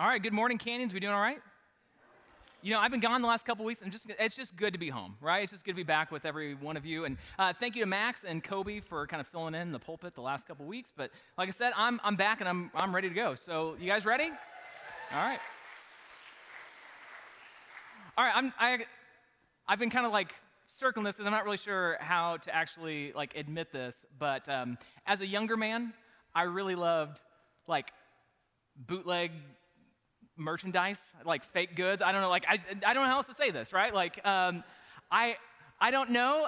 All right, good morning, Canyons. We doing all right? You know, I've been gone the last couple weeks. It's just good to be home, right? It's just good to be back with every one of you. And thank you to Max and Kobe for kind of filling in the pulpit the last couple weeks. But like I said, I'm back and I'm ready to go. So you guys ready? All right. All right. I've been kind of like circling this because I'm not really sure how to actually like admit this. But as a younger man, I really loved like bootleg merchandise, like fake goods. I don't know, like I don't know how else to say this, right? Like I don't know.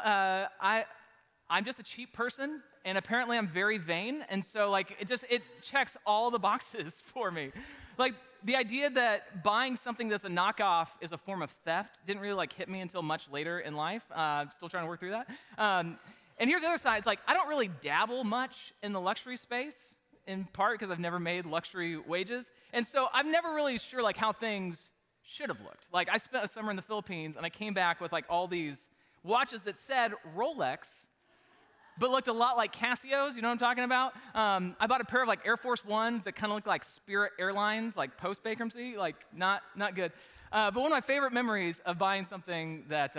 I'm just a cheap person, and apparently I'm very vain, and so like it checks all the boxes for me. Like the idea that buying something that's a knockoff is a form of theft didn't really like hit me until much later in life. Still trying to work through that. And here's the other side. It's like I don't really dabble much in the luxury space, in part because I've never made luxury wages. And so I'm never really sure like how things should have looked. Like I spent a summer in the Philippines and I came back with like all these watches that said Rolex, but looked a lot like Casios, you know what I'm talking about? I bought a pair of like Air Force Ones that kind of looked like Spirit Airlines, like post-bankruptcy, like not good. But one of my favorite memories of buying something that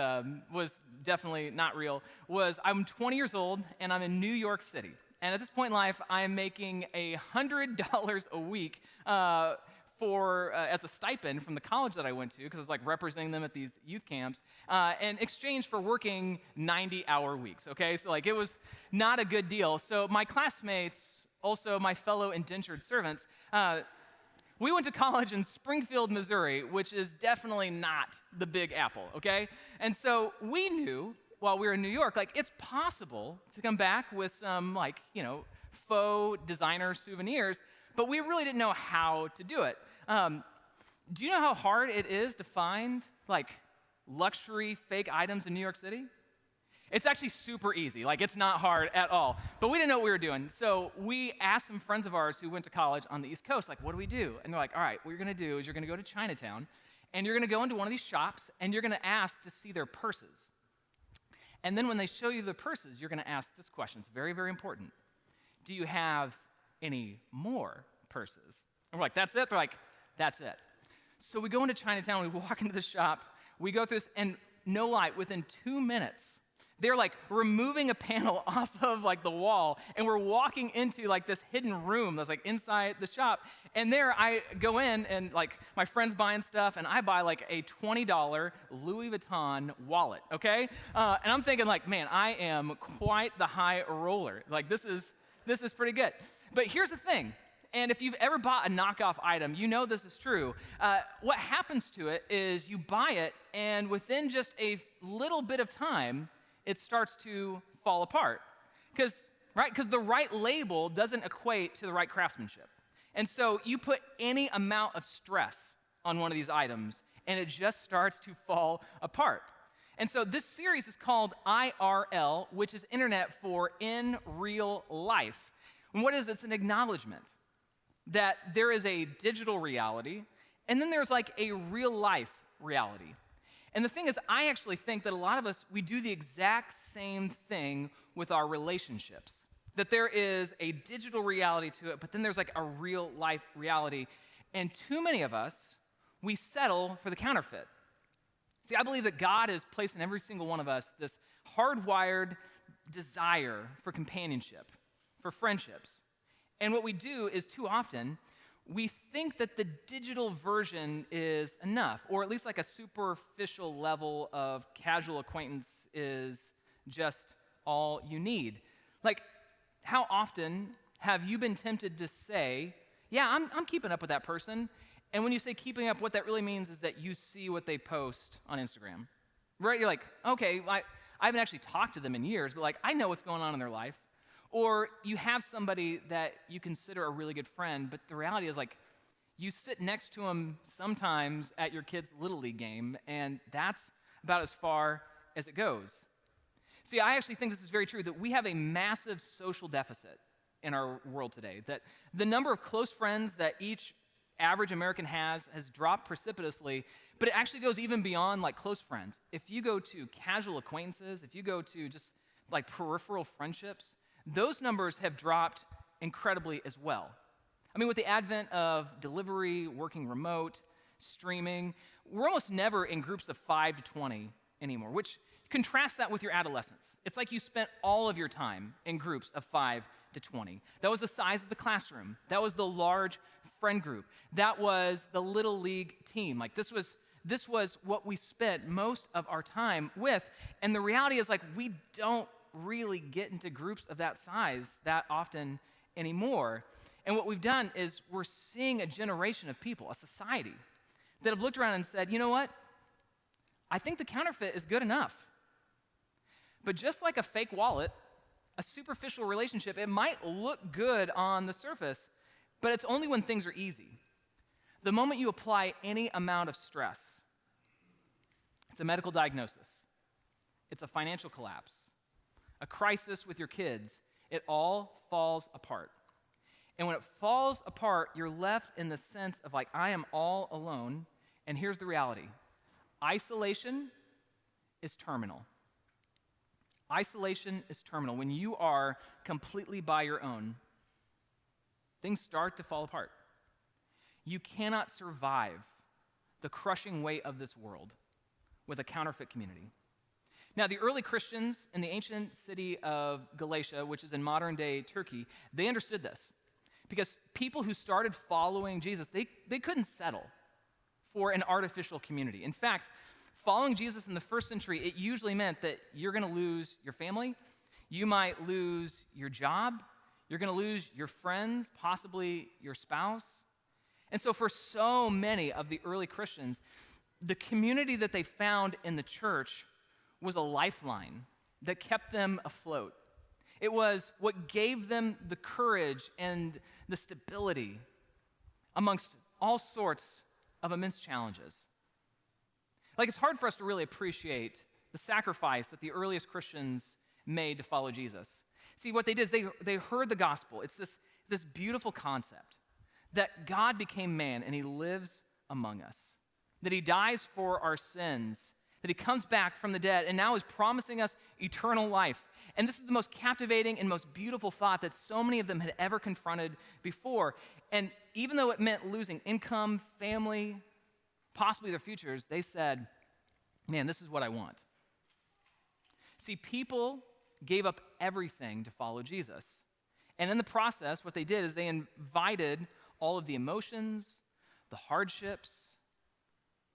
was definitely not real was I'm 20 years old and I'm in New York City. And at this point in life, I am making $100 a week as a stipend from the college that I went to, because I was like representing them at these youth camps, in exchange for working 90-hour weeks, okay? So like it was not a good deal. So my classmates, also my fellow indentured servants, we went to college in Springfield, Missouri, which is definitely not the Big Apple, okay? And so we knew while we were in New York, like it's possible to come back with some like, faux designer souvenirs, but we really didn't know how to do it. Do you know how hard it is to find like luxury fake items in New York City? It's actually super easy. Like it's not hard at all. But we didn't know what we were doing. So we asked some friends of ours who went to college on the East Coast, like, what do we do? And they're like, all right, what you're gonna do is you're gonna go to Chinatown and you're gonna go into one of these shops and you're gonna ask to see their purses. And then when they show you the purses, you're going to ask this question. It's very, very important. Do you have any more purses? And we're like, that's it? They're like, that's it. So we go into Chinatown, we walk into the shop, we go through this, and no lie, within 2 minutes, they're like removing a panel off of like the wall, and we're walking into like this hidden room that's like inside the shop. And there I go in, and like my friend's buying stuff, and I buy like a $20 Louis Vuitton wallet, okay? And I'm thinking like, man, I am quite the high roller. Like this is pretty good. But here's the thing. And if you've ever bought a knockoff item, you know this is true. What happens to it is you buy it, and within just a little bit of time, it starts to fall apart. Because the right label doesn't equate to the right craftsmanship. And so you put any amount of stress on one of these items, and it just starts to fall apart. And so this series is called IRL, which is internet for in real life. And what is it? It's an acknowledgement that there is a digital reality, and then there's like a real life reality. And the thing is, I actually think that a lot of us, we do the exact same thing with our relationships. That there is a digital reality to it, but then there's like a real life reality. And too many of us, we settle for the counterfeit. See, I believe that God has placed in every single one of us this hardwired desire for companionship, for friendships. And what we do is too often, we think that the digital version is enough, or at least like a superficial level of casual acquaintance is just all you need. Like, how often have you been tempted to say, yeah, I'm keeping up with that person, and when you say keeping up, what that really means is that you see what they post on Instagram, right? You're like, okay, I haven't actually talked to them in years, but like, I know what's going on in their life. Or you have somebody that you consider a really good friend, but the reality is like, you sit next to them sometimes at your kid's Little League game, and that's about as far as it goes. See, I actually think this is very true, that we have a massive social deficit in our world today, that the number of close friends that each average American has dropped precipitously, but it actually goes even beyond like close friends. If you go to casual acquaintances, if you go to just like peripheral friendships, those numbers have dropped incredibly as well. I mean, with the advent of delivery, working remote, streaming, we're almost never in groups of 5 to 20 anymore, which contrast that with your adolescence. It's like you spent all of your time in groups of 5 to 20. That was the size of the classroom. That was the large friend group. That was the little league team. Like this was what we spent most of our time with. And the reality is, like, we don't really get into groups of that size that often anymore. And what we've done is we're seeing a generation of people, a society, that have looked around and said, you know what? I think the counterfeit is good enough. But just like a fake wallet, a superficial relationship, it might look good on the surface, but it's only when things are easy. The moment you apply any amount of stress, it's a medical diagnosis, it's a financial collapse, a crisis with your kids, it all falls apart. And when it falls apart, you're left in the sense of like, I am all alone, and here's the reality. Isolation is terminal. Isolation is terminal. When you are completely by your own, things start to fall apart. You cannot survive the crushing weight of this world with a counterfeit community. Now, the early Christians in the ancient city of Galatia, which is in modern-day Turkey, they understood this. Because people who started following Jesus, they couldn't settle for an artificial community. In fact, following Jesus in the first century, it usually meant that you're going to lose your family, you might lose your job, you're going to lose your friends, possibly your spouse. And so for so many of the early Christians, the community that they found in the church was a lifeline that kept them afloat. It was what gave them the courage and the stability amongst all sorts of immense challenges. Like, it's hard for us to really appreciate the sacrifice that the earliest Christians made to follow Jesus. See, what they did is they heard the gospel. It's this beautiful concept that God became man and he lives among us, that he dies for our sins, that he comes back from the dead and now is promising us eternal life. And this is the most captivating and most beautiful thought that so many of them had ever confronted before. And even though it meant losing income, family, possibly their futures, they said, man, this is what I want. See, people gave up everything to follow Jesus. And in the process, what they did is they invited all of the emotions, the hardships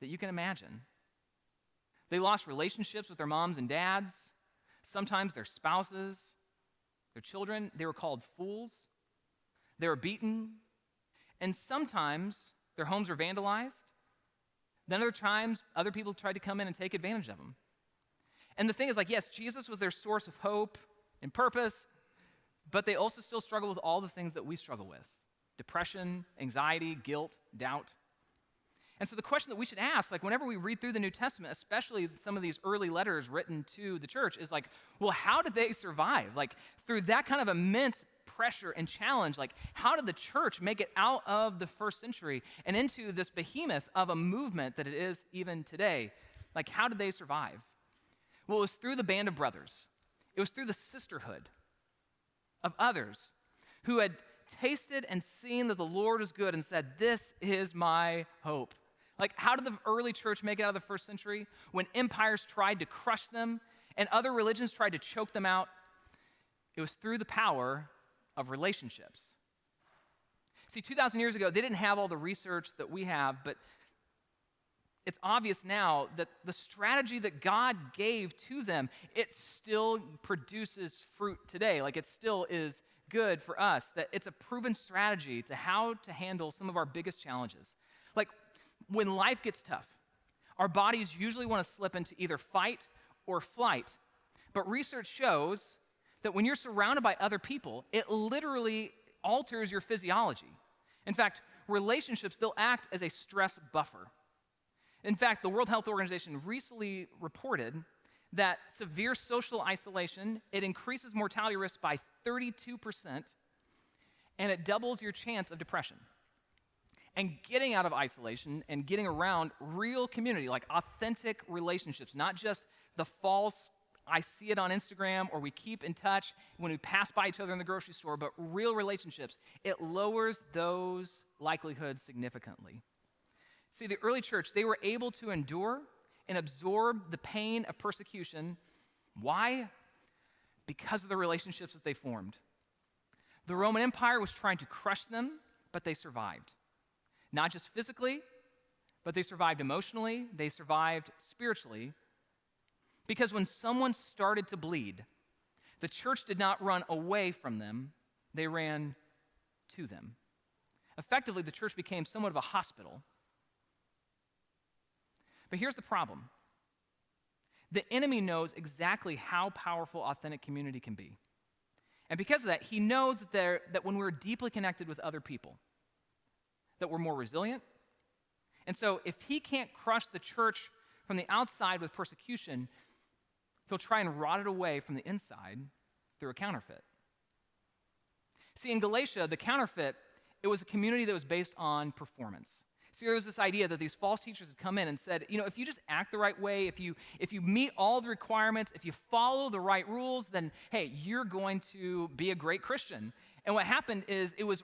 that you can imagine. They lost relationships with their moms and dads, sometimes their spouses, their children. They were called fools. They were beaten. And sometimes their homes were vandalized. Then other times, other people tried to come in and take advantage of them. And the thing is, like, yes, Jesus was their source of hope and purpose, but they also still struggle with all the things that we struggle with: depression, anxiety, guilt, doubt. And so the question that we should ask, like, whenever we read through the New Testament, especially some of these early letters written to the church, is like, well, how did they survive? Like, through that kind of immense pressure and challenge, like, how did the church make it out of the first century and into this behemoth of a movement that it is even today? Like, how did they survive? Well, it was through the band of brothers. It was through the sisterhood of others who had tasted and seen that the Lord is good and said, this is my hope. Like, how did the early church make it out of the first century? When empires tried to crush them and other religions tried to choke them out, it was through the power of relationships. See, 2,000 years ago, they didn't have all the research that we have, but it's obvious now that the strategy that God gave to them, it still produces fruit today. Like, it still is good for us, that it's a proven strategy to how to handle some of our biggest challenges. Like, when life gets tough, our bodies usually want to slip into either fight or flight. But research shows that when you're surrounded by other people, it literally alters your physiology. In fact, relationships, they'll act as a stress buffer. In fact, the World Health Organization recently reported that severe social isolation, it increases mortality risk by 32%, and it doubles your chance of depression. And getting out of isolation and getting around real community, like authentic relationships, not just the false, I see it on Instagram, or we keep in touch when we pass by each other in the grocery store, but real relationships, it lowers those likelihoods significantly. See, the early church, they were able to endure and absorb the pain of persecution. Why? Because of the relationships that they formed. The Roman Empire was trying to crush them, but they survived. Not just physically, but they survived emotionally, they survived spiritually. Because when someone started to bleed, the church did not run away from them, they ran to them. Effectively, the church became somewhat of a hospital. But here's the problem. The enemy knows exactly how powerful authentic community can be. And because of that, he knows that when we're deeply connected with other people, that we're more resilient. And so if he can't crush the church from the outside with persecution, he'll try and rot it away from the inside through a counterfeit. See, in Galatia, the counterfeit, it was a community that was based on performance. See, there was this idea that these false teachers had come in and said, if you just act the right way, if you meet all the requirements, if you follow the right rules, then, hey, you're going to be a great Christian. And what happened is it was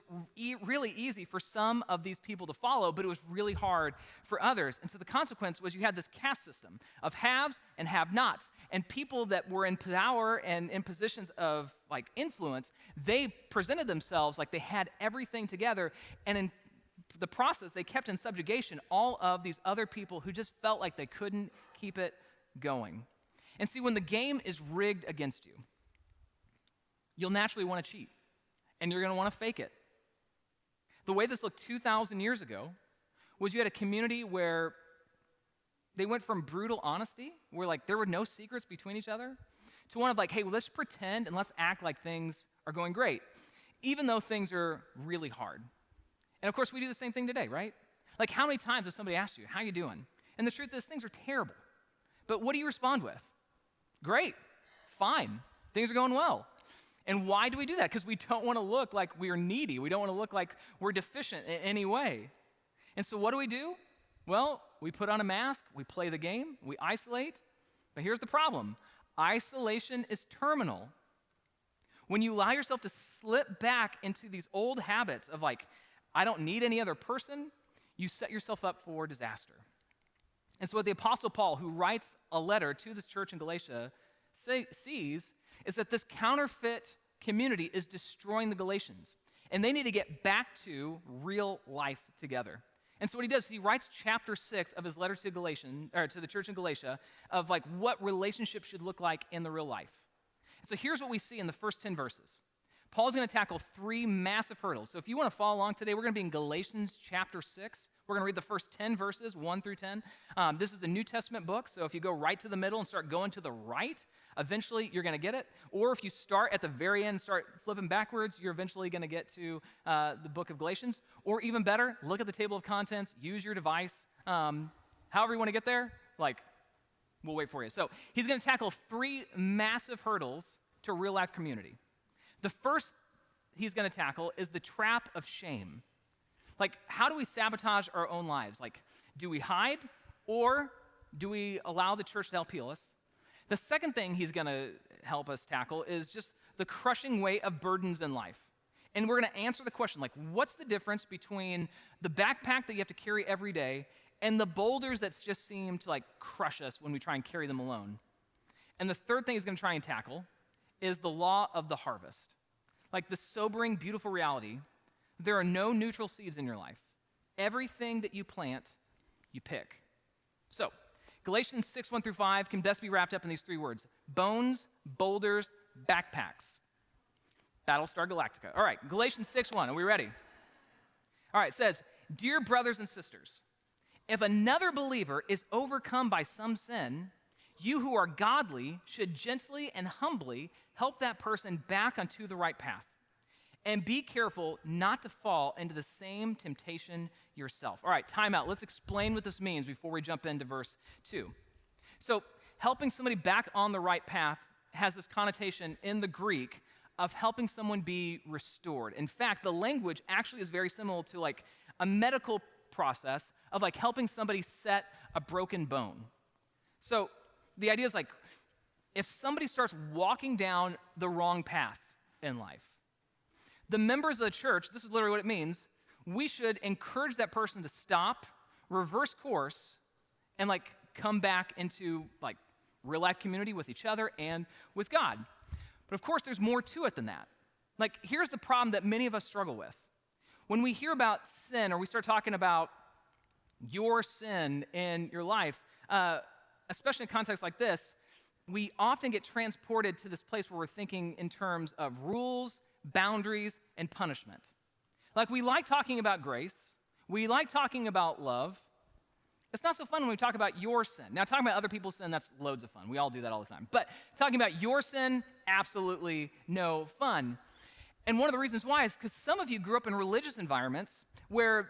really easy for some of these people to follow, but it was really hard for others. And so the consequence was you had this caste system of haves and have-nots. And people that were in power and in positions of influence, they presented themselves like they had everything together. And in the process, they kept in subjugation all of these other people who just felt like they couldn't keep it going. And see, when the game is rigged against you, you'll naturally want to cheat. And you're going to want to fake it. The way this looked 2,000 years ago was you had a community where they went from brutal honesty, where there were no secrets between each other, to one of hey, well, let's pretend and let's act like things are going great, even though things are really hard. And of course, we do the same thing today, right? How many times has somebody asked you, how you doing? And the truth is, things are terrible. But what do you respond with? Great, fine, things are going well. And why do we do that? Because we don't want to look like we're needy. We don't want to look like we're deficient in any way. And so what do? Well, we put on a mask, we play the game, we isolate. But here's the problem. Isolation is terminal. When you allow yourself to slip back into these old habits of I don't need any other person, you set yourself up for disaster. And so what the Apostle Paul, who writes a letter to this church in Galatia, sees is that this counterfeit community is destroying the Galatians. And they need to get back to real life together. And so what he does is he writes chapter 6 of his letter to the church in Galatia of what relationship should look like in the real life. And so here's what we see in the first 10 verses. Paul's going to tackle 3 massive hurdles. So if you want to follow along today, we're going to be in Galatians chapter 6. We're going to read the first 10 verses, 1 through 10. This is a New Testament book, so if you go right to the middle and start going to the right, eventually you're going to get it. Or if you start at the very end and start flipping backwards, you're eventually going to get to the book of Galatians. Or even better, look at the table of contents, use your device. However you want to get there, we'll wait for you. So he's going to tackle 3 massive hurdles to real life community. The first he's going to tackle is the trap of shame. How do we sabotage our own lives? Do we hide, or do we allow the church to help heal us? The second thing he's going to help us tackle is just the crushing weight of burdens in life. And we're going to answer the question, what's the difference between the backpack that you have to carry every day and the boulders that just seem to crush us when we try and carry them alone? And the third thing he's going to try and tackle is the law of the harvest. The sobering, beautiful reality, there are no neutral seeds in your life. Everything that you plant, you pick. So, Galatians 6, 1 through 5 can best be wrapped up in these 3 words: bones, boulders, backpacks. Battlestar Galactica. All right, Galatians 6, 1, are we ready? All right, it says, "Dear brothers and sisters, if another believer is overcome by some sin, you who are godly should gently and humbly help that person back onto the right path. And be careful not to fall into the same temptation yourself." All right, time out. Let's explain what this means before we jump into verse 2. So, helping somebody back on the right path has this connotation in the Greek of helping someone be restored. In fact, the language actually is very similar to a medical process of helping somebody set a broken bone. So, the idea is if somebody starts walking down the wrong path in life, the members of the church, this is literally what it means, we should encourage that person to stop, reverse course, and come back into real life community with each other and with God. But of course, there's more to it than that. Here's the problem that many of us struggle with. When we hear about sin, or we start talking about your sin in your life, especially in contexts like this, we often get transported to this place where we're thinking in terms of rules, boundaries, and punishment. We like talking about grace. We like talking about love. It's not so fun when we talk about your sin. Now, talking about other people's sin, that's loads of fun. We all do that all the time. But talking about your sin, absolutely no fun. And one of the reasons why is because some of you grew up in religious environments where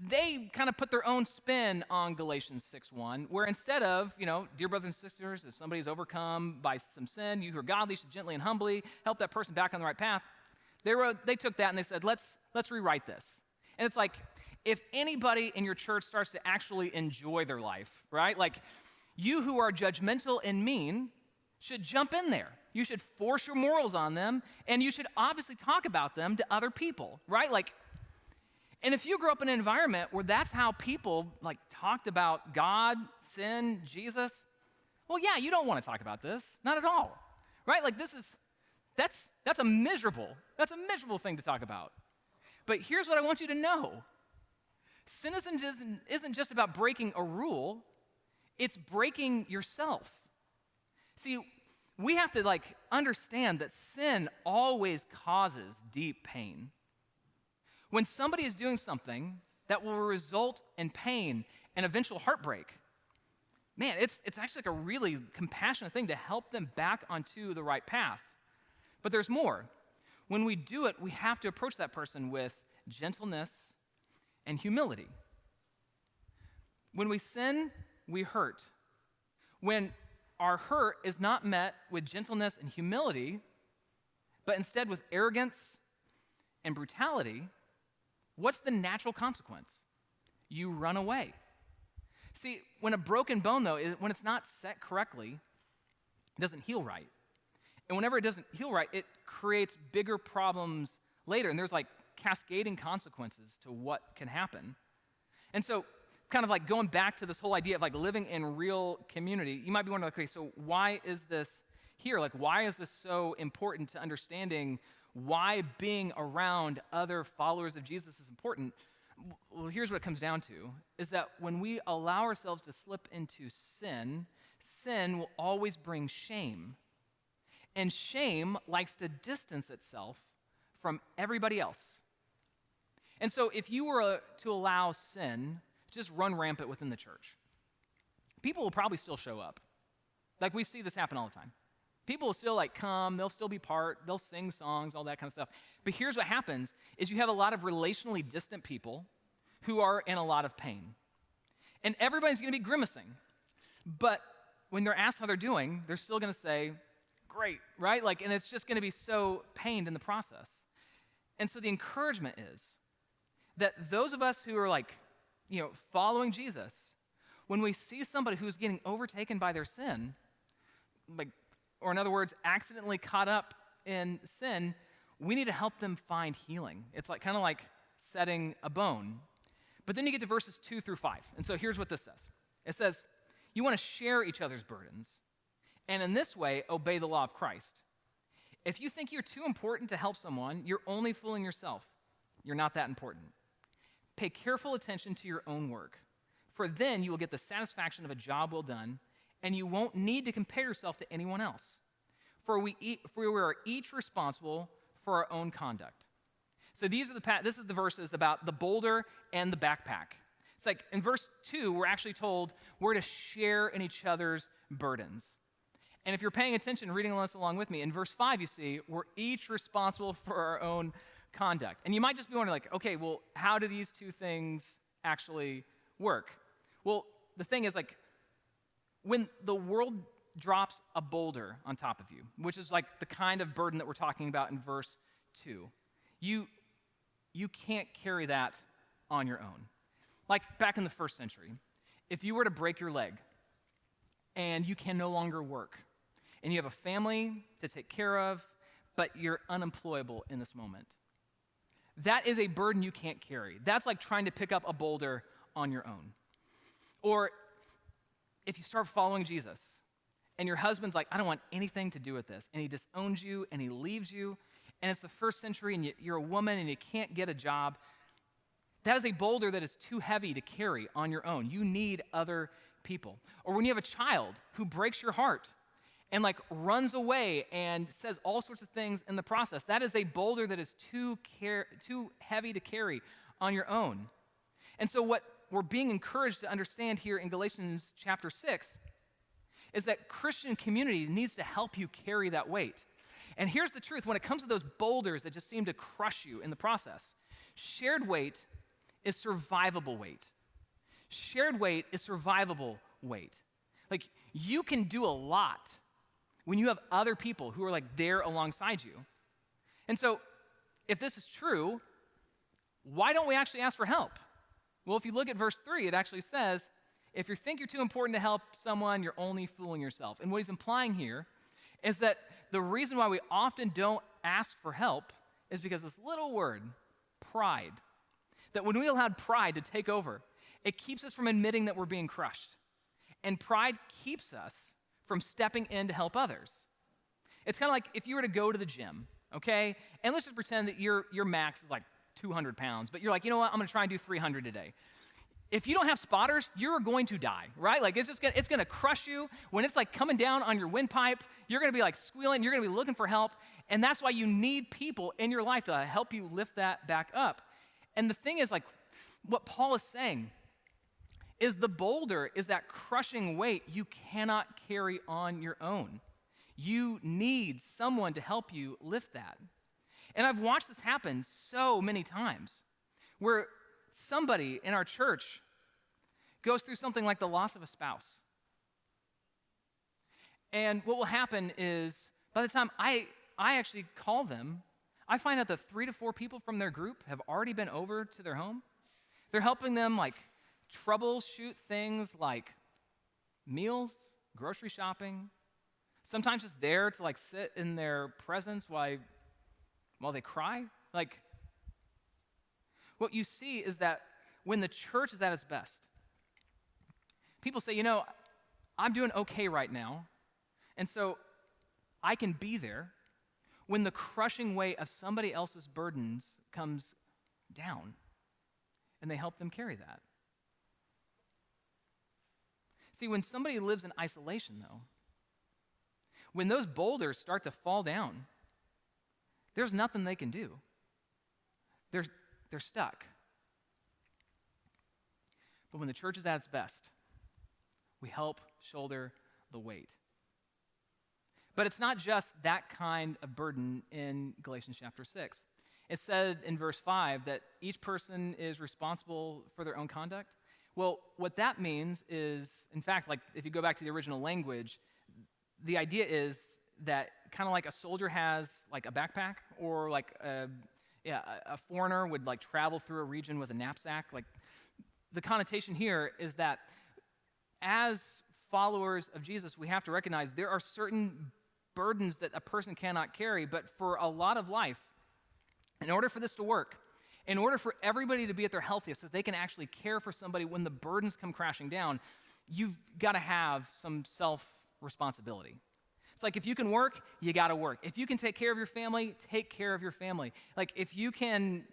they kind of put their own spin on Galatians 6:1, where instead of, dear brothers and sisters, if somebody's overcome by some sin, you who are godly should gently and humbly help that person back on the right path. They took that and they said, let's rewrite this. And it's if anybody in your church starts to actually enjoy their life, right? You who are judgmental and mean should jump in there. You should force your morals on them, and you should obviously talk about them to other people, right? And if you grew up in an environment where that's how people talked about God, sin, Jesus, well, yeah, you don't want to talk about this, not at all, right? That's a miserable thing to talk about. But here's what I want you to know. Sin isn't just about breaking a rule, it's breaking yourself. See, we have to understand that sin always causes deep pain. When somebody is doing something that will result in pain and eventual heartbreak, man, it's actually a really compassionate thing to help them back onto the right path. But there's more. When we do it, we have to approach that person with gentleness and humility. When we sin, we hurt. When our hurt is not met with gentleness and humility, but instead with arrogance and brutality, what's the natural consequence? You run away. See, when a broken bone, though, when it's not set correctly, it doesn't heal right. And whenever it doesn't heal right, it creates bigger problems later. And there's cascading consequences to what can happen. And so kind of going back to this whole idea of living in real community, you might be wondering, okay, so why is this here? Why is this so important to understanding why being around other followers of Jesus is important? Well, here's what it comes down to, is that when we allow ourselves to slip into sin, sin will always bring shame. And shame likes to distance itself from everybody else. And so if you were to allow sin just run rampant within the church, people will probably still show up. We see this happen all the time. People will still come, they'll still be they'll sing songs, all that kind of stuff. But here's what happens, is you have a lot of relationally distant people who are in a lot of pain. And everybody's gonna be grimacing. But when they're asked how they're doing, they're still gonna say, great, right? And it's just gonna be so pained in the process. And so the encouragement is that those of us who are following Jesus, when we see somebody who's getting overtaken by their sin, or in other words, accidentally caught up in sin, we need to help them find healing. It's kind of like setting a bone. But then you get to verses 2 through 5. And so here's what this says. It says, you want to share each other's burdens, and in this way, obey the law of Christ. If you think you're too important to help someone, you're only fooling yourself. You're not that important. Pay careful attention to your own work, for then you will get the satisfaction of a job well done, and you won't need to compare yourself to anyone else. For we are each responsible for our own conduct. So this is the verses about the boulder and the backpack. It's in verse 2, we're actually told we're to share in each other's burdens. And if you're paying attention, reading this along with me, in verse 5 you see we're each responsible for our own conduct. And you might just be wondering, okay, well, how do these two things actually work? Well, the thing is, when the world drops a boulder on top of you, which is the kind of burden that we're talking about in verse 2, you can't carry that on your own. Back in the first century, if you were to break your leg and you can no longer work, and you have a family to take care of, but you're unemployable in this moment. That is a burden you can't carry. That's like trying to pick up a boulder on your own. Or if you start following Jesus and your husband's like, I don't want anything to do with this, and he disowns you and he leaves you, and it's the first century and you're a woman and you can't get a job, that is a boulder that is too heavy to carry on your own. You need other people. Or when you have a child who breaks your heart and like runs away and says all sorts of things in the process, that is a boulder that is too heavy to carry on your own. And so what we're being encouraged to understand here in Galatians chapter 6 is that Christian community needs to help you carry that weight. And here's the truth: when it comes to those boulders that just seem to crush you in the process, shared weight is survivable weight. Shared weight is survivable weight. Like, you can do a lot when you have other people who are like there alongside you. And so, if this is true, why don't we actually ask for help? Well, if you look at verse 3, it actually says, if you think you're too important to help someone, you're only fooling yourself. And what he's implying here is that the reason why we often don't ask for help is because this little word, pride, that when we allowed pride to take over, it keeps us from admitting that we're being crushed. And pride keeps us from stepping in to help others. It's kind of like if you were to go to the gym, okay? And let's just pretend that your max is like 200 pounds, but you're like, you know what, I'm gonna try and do 300 today. If you don't have spotters, you're going to die, right? Like it's gonna crush you. When it's like coming down on your windpipe, you're gonna be like squealing, you're gonna be looking for help, and that's why you need people in your life to help you lift that back up. And the thing is, like, what Paul is saying is the boulder is that crushing weight you cannot carry on your own. You need someone to help you lift that. And I've watched this happen so many times where somebody in our church goes through something like the loss of a spouse. And what will happen is by the time I actually call them, I find out that 3 to 4 people from their group have already been over to their home. They're helping them like troubleshoot things like meals, grocery shopping, sometimes just there to like sit in their presence while they cry. Like, what you see is that when the church is at its best, people say, you know, I'm doing okay right now, and so I can be there when the crushing weight of somebody else's burdens comes down, and they help them carry that. See, when somebody lives in isolation, though, when those boulders start to fall down, there's nothing they can do. They're stuck. But when the church is at its best, we help shoulder the weight. But it's not just that kind of burden in Galatians chapter 6. It said in verse 5 that each person is responsible for their own conduct. Well, what that means is, in fact, like if you go back to the original language, the idea is that kind of like a soldier has like a backpack, or like a foreigner would like travel through a region with a knapsack. Like, the connotation here is that as followers of Jesus, we have to recognize there are certain burdens that a person cannot carry, but for a lot of life, in order for this to work, in order for everybody to be at their healthiest, so they can actually care for somebody when the burdens come crashing down, you've got to have some self-responsibility. It's like if you can work, you got to work. If you can take care of your family, take care of your family. Like if you can,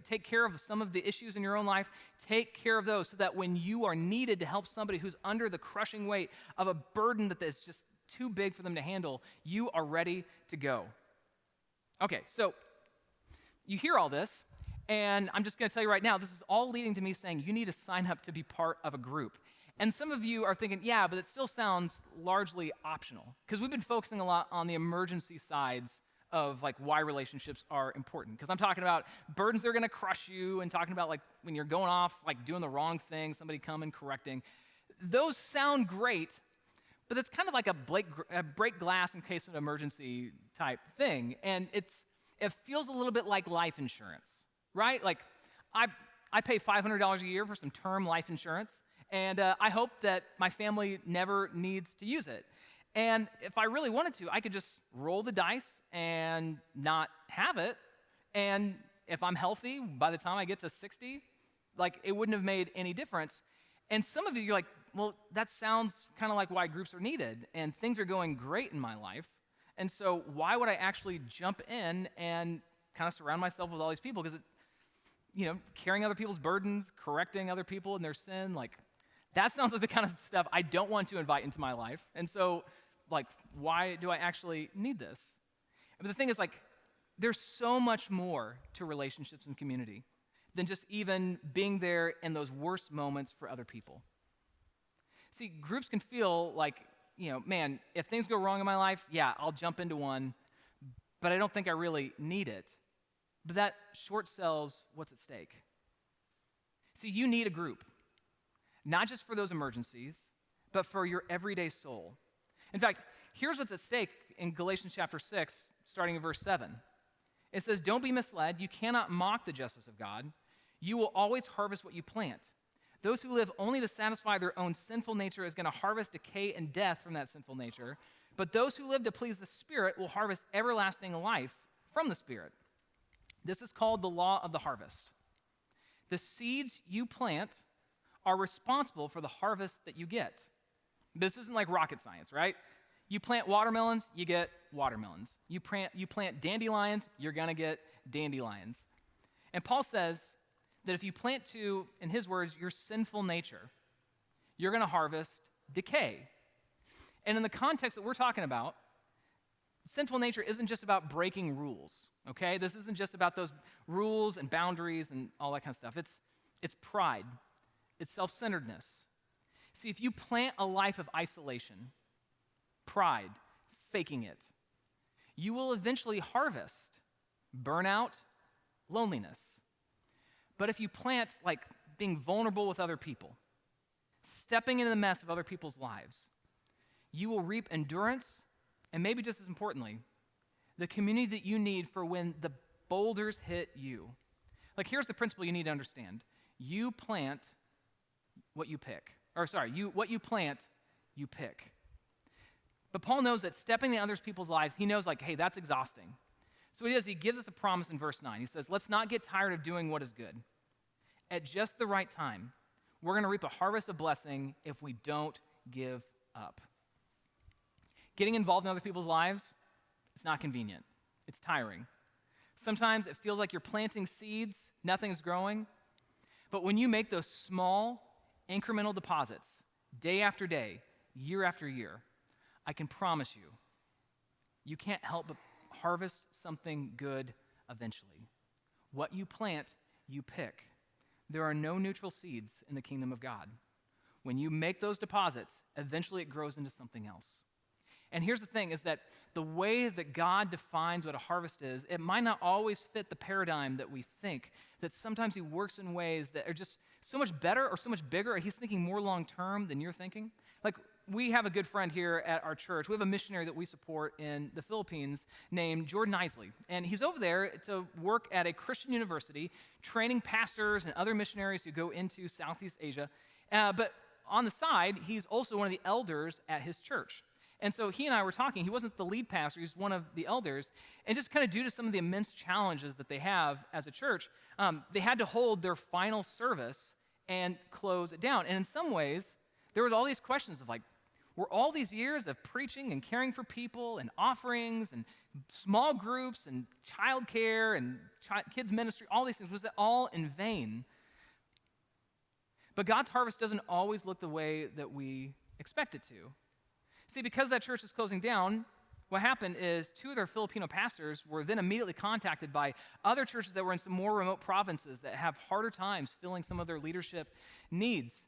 take care of some of the issues in your own life, take care of those so that when you are needed to help somebody who's under the crushing weight of a burden that is just too big for them to handle, you are ready to go. Okay, so you hear all this, and I'm just going to tell you right now, this is all leading to me saying you need to sign up to be part of a group. And some of you are thinking, yeah, but it still sounds largely optional, because we've been focusing a lot on the emergency sides of like why relationships are important. Because I'm talking about burdens that are going to crush you, and talking about like when you're going off, like doing the wrong thing, somebody come and correcting. Those sound great, but it's kind of like a break glass in case of an emergency type thing. And it feels a little bit like life insurance, right? Like I pay $500 a year for some term life insurance, and I hope that my family never needs to use it. And if I really wanted to, I could just roll the dice and not have it. And if I'm healthy, by the time I get to 60, like it wouldn't have made any difference. And some of you, you're like, well, that sounds kind of like why groups are needed. And things are going great in my life. And so why would I actually jump in and kind of surround myself with all these people? Because, carrying other people's burdens, correcting other people in their sin, like that sounds like the kind of stuff I don't want to invite into my life. And so, like, why do I actually need this? But the thing is, like, there's so much more to relationships and community than just even being there in those worst moments for other people. See, groups can feel like, man, if things go wrong in my life, yeah, I'll jump into one, but I don't think I really need it. But that short sells what's at stake. See, you need a group, not just for those emergencies, but for your everyday soul. In fact, here's what's at stake in Galatians chapter 6, starting in verse 7. It says, "Don't be misled. You cannot mock the justice of God. You will always harvest what you plant. Those who live only to satisfy their own sinful nature is going to harvest decay and death from that sinful nature. But those who live to please the Spirit will harvest everlasting life from the Spirit. This is called the law of the harvest. The seeds you plant are responsible for the harvest that you get." This isn't like rocket science, right? You plant watermelons, you get watermelons. You plant dandelions, you're going to get dandelions. And Paul says that if you plant to, in his words, your sinful nature, you're going to harvest decay. And in the context that we're talking about, sinful nature isn't just about breaking rules, okay? This isn't just about those rules and boundaries and all that kind of stuff. It's pride. It's self-centeredness. See, if you plant a life of isolation, pride, faking it, you will eventually harvest burnout, loneliness. But if you plant like being vulnerable with other people, stepping into the mess of other people's lives, you will reap endurance, and maybe just as importantly, the community that you need for when the boulders hit you. Like, here's the principle you need to understand. You plant what you pick. What you plant, you pick. But Paul knows that stepping into other people's lives, he knows, like, hey, that's exhausting. So what he does, he gives us a promise in verse 9. He says, let's not get tired of doing what is good. At just the right time, we're going to reap a harvest of blessing if we don't give up. Getting involved in other people's lives, it's not convenient. It's tiring. Sometimes it feels like you're planting seeds, nothing's growing. But when you make those small, incremental deposits, day after day, year after year, I can promise you, you can't help but harvest something good eventually. What you plant, you pick. There are no neutral seeds in the kingdom of God. When you make those deposits, eventually it grows into something else. And here's the thing, is that the way that God defines what a harvest is, it might not always fit the paradigm that we think, that sometimes he works in ways that are just so much better or so much bigger, or he's thinking more long-term than you're thinking. Like, we have a good friend here at our church. We have a missionary that we support in the Philippines named Jordan Isley. And he's over there to work at a Christian university, training pastors and other missionaries who go into Southeast Asia. But on the side, he's also one of the elders at his church. And so he and I were talking. He wasn't the lead pastor. He was one of the elders. And just kind of due to some of the immense challenges that they have as a church, they had to hold their final service and close it down. And in some ways, there was all these questions of like, were all these years of preaching and caring for people and offerings and small groups and childcare and kids ministry, all these things, was it all in vain? But God's harvest doesn't always look the way that we expect it to. See, because that church is closing down, what happened is two of their Filipino pastors were then immediately contacted by other churches that were in some more remote provinces that have harder times filling some of their leadership needs.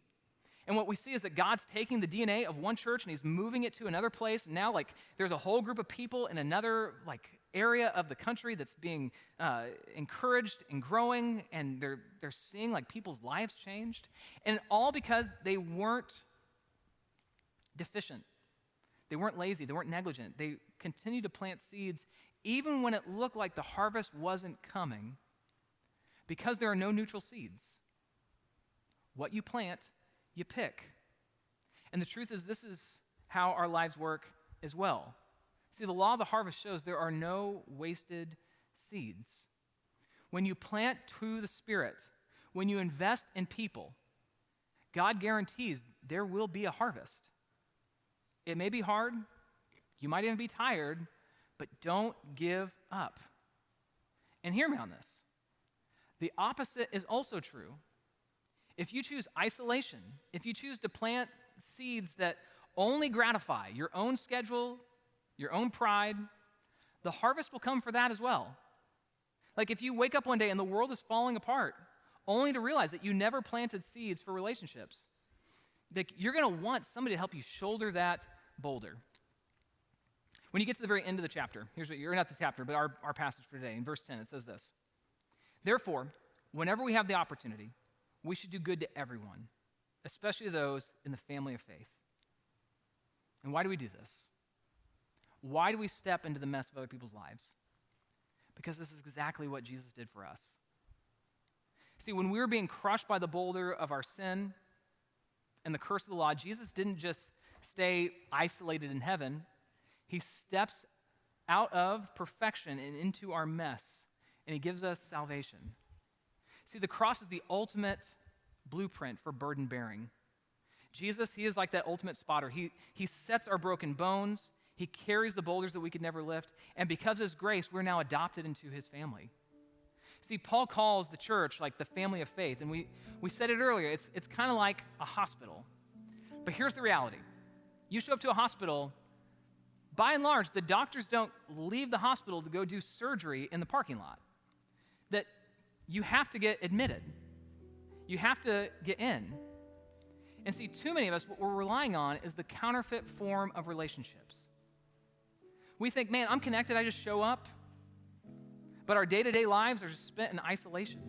And what we see is that God's taking the DNA of one church and he's moving it to another place. And now, like, there's a whole group of people in another, like, area of the country that's being encouraged and growing, and they're seeing, like, people's lives changed. And all because they weren't deficient. They weren't lazy. They weren't negligent. They continued to plant seeds even when it looked like the harvest wasn't coming, because there are no neutral seeds. What you plant, you pick. And the truth is, this is how our lives work as well. See, the law of the harvest shows there are no wasted seeds. When you plant to the Spirit, when you invest in people, God guarantees there will be a harvest. It may be hard, you might even be tired, but don't give up. And hear me on this. The opposite is also true. If you choose isolation, if you choose to plant seeds that only gratify your own schedule, your own pride, the harvest will come for that as well. Like if you wake up one day and the world is falling apart, only to realize that you never planted seeds for relationships, that you're going to want somebody to help you shoulder that boulder. When you get to the very end of the chapter, here's what you're not the chapter, but our passage for today. In verse 10, it says this: "Therefore, whenever we have the opportunity, we should do good to everyone, especially those in the family of faith." And why do we do this? Why do we step into the mess of other people's lives? Because this is exactly what Jesus did for us. See, when we were being crushed by the boulder of our sin and the curse of the law, Jesus didn't just stay isolated in heaven. He steps out of perfection and into our mess, and he gives us salvation. See, the cross is the ultimate blueprint for burden bearing. Jesus, he is like that ultimate spotter. He sets our broken bones. He carries the boulders that we could never lift. And because of his grace, we're now adopted into his family. See, Paul calls the church like the family of faith. And we said it earlier, it's kind of like a hospital. But here's the reality. You show up to a hospital, by and large, the doctors don't leave the hospital to go do surgery in the parking lot. That you have to get admitted. You have to get in. And see, too many of us, what we're relying on is the counterfeit form of relationships. We think, man, I'm connected, I just show up. But our day-to-day lives are just spent in isolation.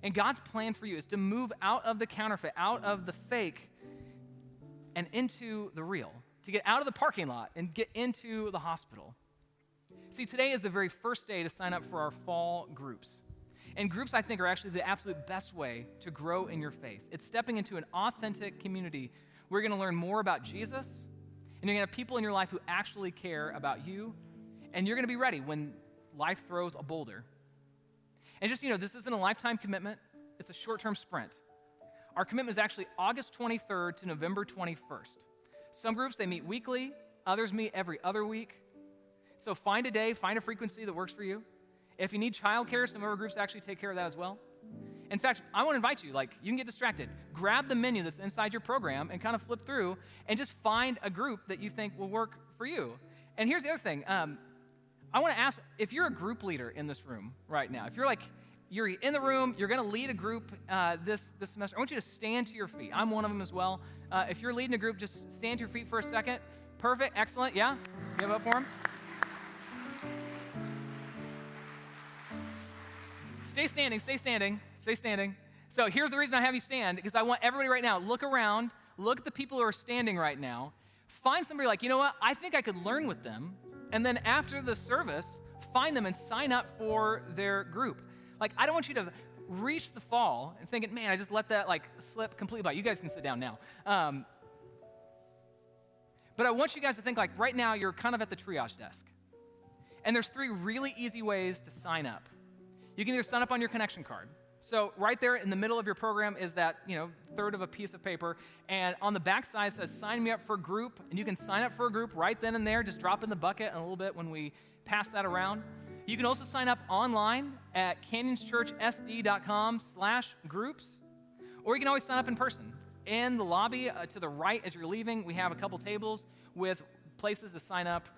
And God's plan for you is to move out of the counterfeit, out of the fake, and into the real. To get out of the parking lot and get into the hospital. See, today is the very first day to sign up for our fall groups. And groups, I think, are actually the absolute best way to grow in your faith. It's stepping into an authentic community where you're going to learn more about Jesus, and you're going to have people in your life who actually care about you, and you're going to be ready when life throws a boulder. And just, this isn't a lifetime commitment. It's a short-term sprint. Our commitment is actually August 23rd to November 21st. Some groups, they meet weekly. Others meet every other week. So find a day, find a frequency that works for you. If you need childcare, some of our groups actually take care of that as well. In fact, I want to invite you, you can get distracted. Grab the menu that's inside your program and kind of flip through and just find a group that you think will work for you. And here's the other thing. I want to ask, if you're a group leader in this room right now, if you're in the room, you're going to lead a group this semester, I want you to stand to your feet. I'm one of them as well. If you're leading a group, just stand to your feet for a second. Perfect, excellent, yeah? Give up for them. Stay standing, stay standing, stay standing. So here's the reason I have you stand, because I want everybody right now, look around, look at the people who are standing right now, find somebody like, you know what, I think I could learn with them, and then after the service, find them and sign up for their group. I don't want you to reach the fall and thinking, man, I just let that slip completely by. You guys can sit down now. But I want you guys to think right now you're kind of at the triage desk. And there's 3 really easy ways to sign up. You can either sign up on your connection card. So right there in the middle of your program is that, third of a piece of paper. And on the back side it says, sign me up for a group. And you can sign up for a group right then and there. Just drop in the bucket in a little bit when we pass that around. You can also sign up online at canionschurchsd.com/groups. Or you can always sign up in person. In the lobby to the right as you're leaving, we have a couple tables with places to sign up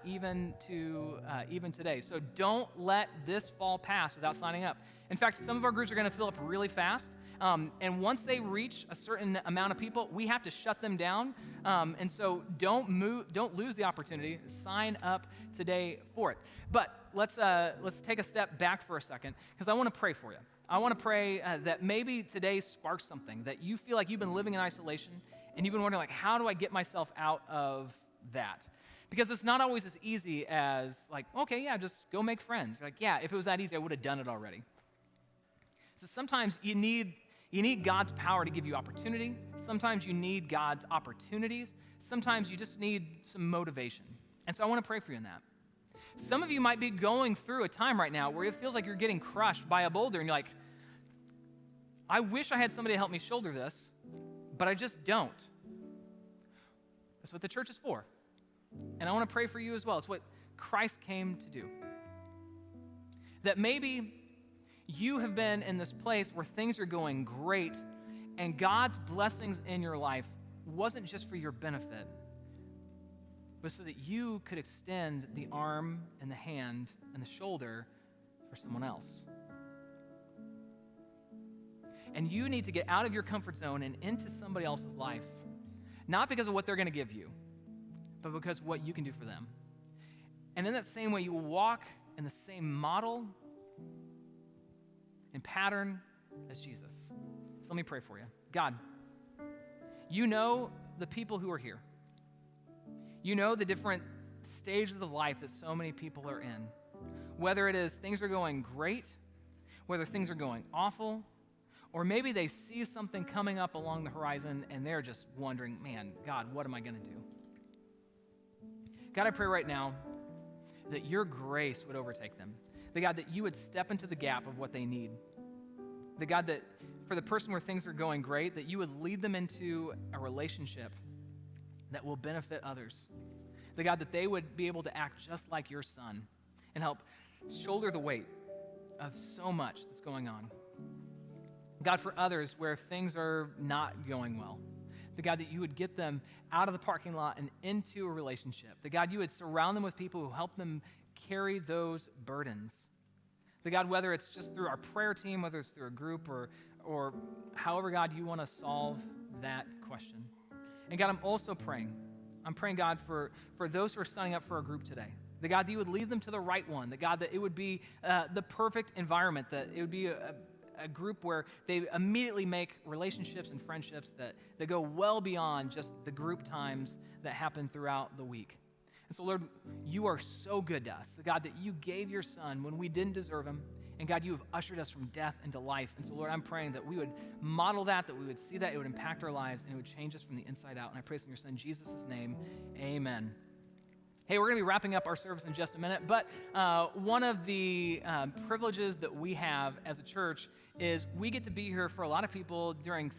even today. So don't let this fall pass without signing up. In fact, some of our groups are going to fill up really fast. And once they reach a certain amount of people, we have to shut them down. And so don't lose the opportunity. Sign up today for it. But let's take a step back for a second, because I want to pray for you. I want to pray that maybe today sparks something, that you feel like you've been living in isolation, and you've been wondering, how do I get myself out of that? Because it's not always as easy as okay, yeah, just go make friends. Yeah, if it was that easy, I would have done it already. So sometimes you need You need God's power to give you opportunity. Sometimes you need God's opportunities. Sometimes you just need some motivation. And so I want to pray for you in that. Some of you might be going through a time right now where it feels like you're getting crushed by a boulder, and you're like, I wish I had somebody to help me shoulder this, but I just don't. That's what the church is for. And I want to pray for you as well. It's what Christ came to do. That maybe you have been in this place where things are going great, and God's blessings in your life wasn't just for your benefit, but so that you could extend the arm and the hand and the shoulder for someone else. And you need to get out of your comfort zone and into somebody else's life, not because of what they're going to give you, but because of what you can do for them. And in that same way, you will walk in the same model and pattern as Jesus. So let me pray for you. God, you know the people who are here. You know the different stages of life that so many people are in. Whether it is things are going great, whether things are going awful, or maybe they see something coming up along the horizon and they're just wondering, man, God, what am I going to do? God, I pray right now that your grace would overtake them. That God, that you would step into the gap of what they need. That God, that for the person where things are going great, that you would lead them into a relationship that will benefit others. That God, that they would be able to act just like your son and help shoulder the weight of so much that's going on. God, for others where things are not going well, the God, that you would get them out of the parking lot and into a relationship. The God, you would surround them with people who help them carry those burdens. The God, whether it's just through our prayer team, whether it's through a group or however, God, you want to solve that question. And God, I'm also praying. I'm praying, God, for those who are signing up for a group today. The God, that you would lead them to the right one. The God, that it would be the perfect environment, that it would be a group where they immediately make relationships and friendships that go well beyond just the group times that happen throughout the week. And so, Lord, you are so good to us. The God, that you gave your son when we didn't deserve him. And God, you have ushered us from death into life. And so, Lord, I'm praying that we would model that we would see that, it would impact our lives, and it would change us from the inside out. And I pray this in your son, Jesus' name, amen. Hey, we're going to be wrapping up our service in just a minute, but one of the privileges that we have as a church is we get to be here for a lot of people during